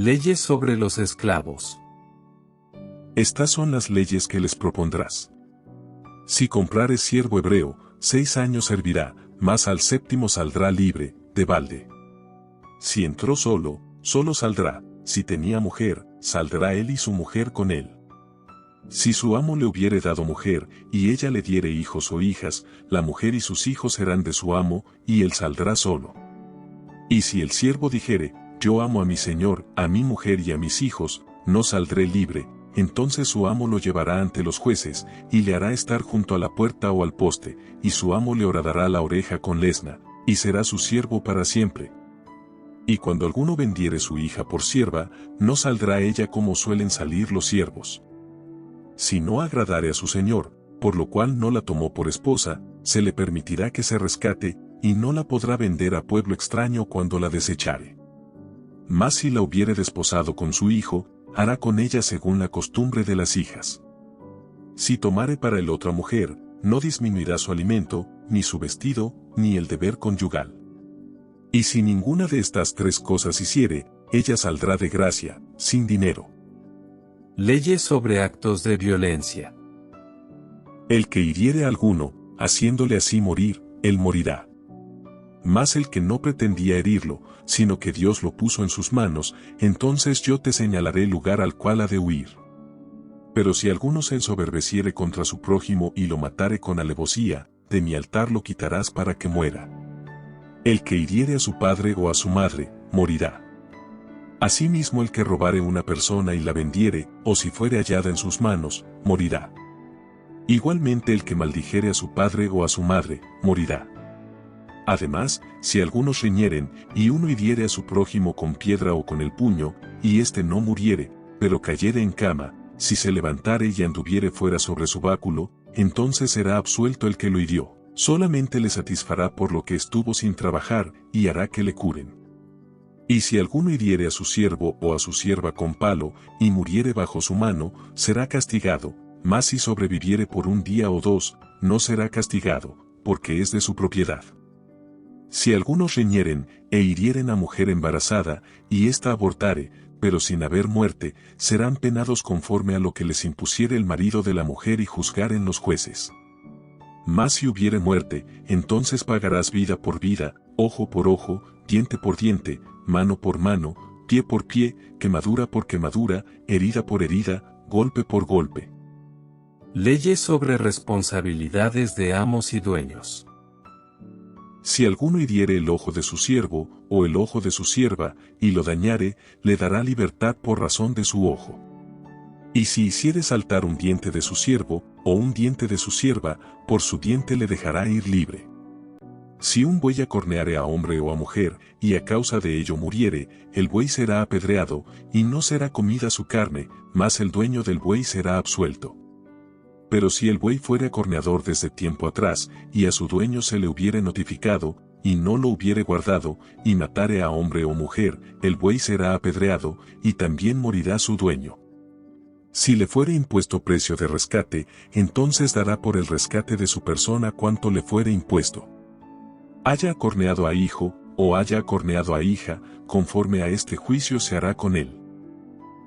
Leyes sobre los esclavos. Estas son las leyes que les propondrás. Si comprares siervo hebreo, 6 años servirá, mas al 7º saldrá libre, de balde. Si entró solo, solo saldrá, si tenía mujer, saldrá él y su mujer con él. Si su amo le hubiere dado mujer, y ella le diere hijos o hijas, la mujer y sus hijos serán de su amo, y él saldrá solo. Y si el siervo dijere, yo amo a mi señor, a mi mujer y a mis hijos, no saldré libre, entonces su amo lo llevará ante los jueces, y le hará estar junto a la puerta o al poste, y su amo le horadará la oreja con lesna, y será su siervo para siempre. Y cuando alguno vendiere su hija por sierva, no saldrá ella como suelen salir los siervos. Si no agradare a su señor, por lo cual no la tomó por esposa, se le permitirá que se rescate, y no la podrá vender a pueblo extraño cuando la desechare. Mas si la hubiere desposado con su hijo, hará con ella según la costumbre de las hijas. Si tomare para él otra mujer, no disminuirá su alimento, ni su vestido, ni el deber conyugal. Y si ninguna de estas 3 cosas hiciere, ella saldrá de gracia, sin dinero. Leyes sobre actos de violencia. El que hiriere a alguno, haciéndole así morir, él morirá. Mas el que no pretendía herirlo, sino que Dios lo puso en sus manos, entonces yo te señalaré el lugar al cual ha de huir. Pero si alguno se ensoberbeciere contra su prójimo y lo matare con alevosía, de mi altar lo quitarás para que muera. El que hiriere a su padre o a su madre, morirá. Asimismo el que robare una persona y la vendiere, o si fuere hallada en sus manos, morirá. Igualmente el que maldijere a su padre o a su madre, morirá. Además, si algunos riñeren, y uno hiriere a su prójimo con piedra o con el puño, y éste no muriere, pero cayere en cama, si se levantare y anduviere fuera sobre su báculo, entonces será absuelto el que lo hirió, solamente le satisfará por lo que estuvo sin trabajar, y hará que le curen. Y si alguno hiriere a su siervo o a su sierva con palo, y muriere bajo su mano, será castigado, mas si sobreviviere por 1 día o 2, no será castigado, porque es de su propiedad. Si algunos riñeren, e hirieren a mujer embarazada, y ésta abortare, pero sin haber muerte, serán penados conforme a lo que les impusiere el marido de la mujer y juzgaren los jueces. Mas si hubiere muerte, entonces pagarás vida por vida, ojo por ojo, diente por diente, mano por mano, pie por pie, quemadura por quemadura, herida por herida, golpe por golpe. Leyes sobre responsabilidades de amos y dueños. Si alguno hiriere el ojo de su siervo, o el ojo de su sierva, y lo dañare, le dará libertad por razón de su ojo. Y si hiciere saltar un diente de su siervo, o un diente de su sierva, por su diente le dejará ir libre. Si un buey acorneare a hombre o a mujer, y a causa de ello muriere, el buey será apedreado, y no será comida su carne, mas el dueño del buey será absuelto. Pero si el buey fuere acorneador desde tiempo atrás, y a su dueño se le hubiere notificado, y no lo hubiere guardado, y matare a hombre o mujer, el buey será apedreado, y también morirá su dueño. Si le fuere impuesto precio de rescate, entonces dará por el rescate de su persona cuanto le fuere impuesto. Haya acorneado a hijo, o haya acorneado a hija, conforme a este juicio se hará con él.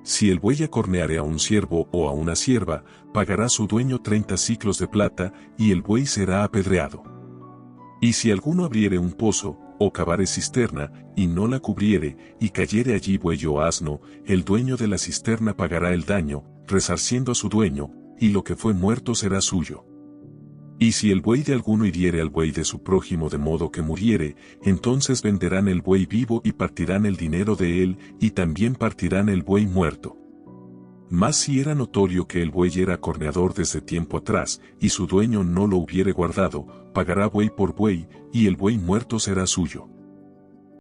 Si el buey acorneare a un siervo o a una sierva, pagará su dueño 30 siclos de plata, y el buey será apedreado. Y si alguno abriere un pozo, o cavare cisterna, y no la cubriere, y cayere allí buey o asno, el dueño de la cisterna pagará el daño, resarciendo a su dueño, y lo que fue muerto será suyo. Y si el buey de alguno hiriere al buey de su prójimo de modo que muriere, entonces venderán el buey vivo y partirán el dinero de él, y también partirán el buey muerto. Mas si era notorio que el buey era acorneador desde tiempo atrás, y su dueño no lo hubiere guardado, pagará buey por buey, y el buey muerto será suyo.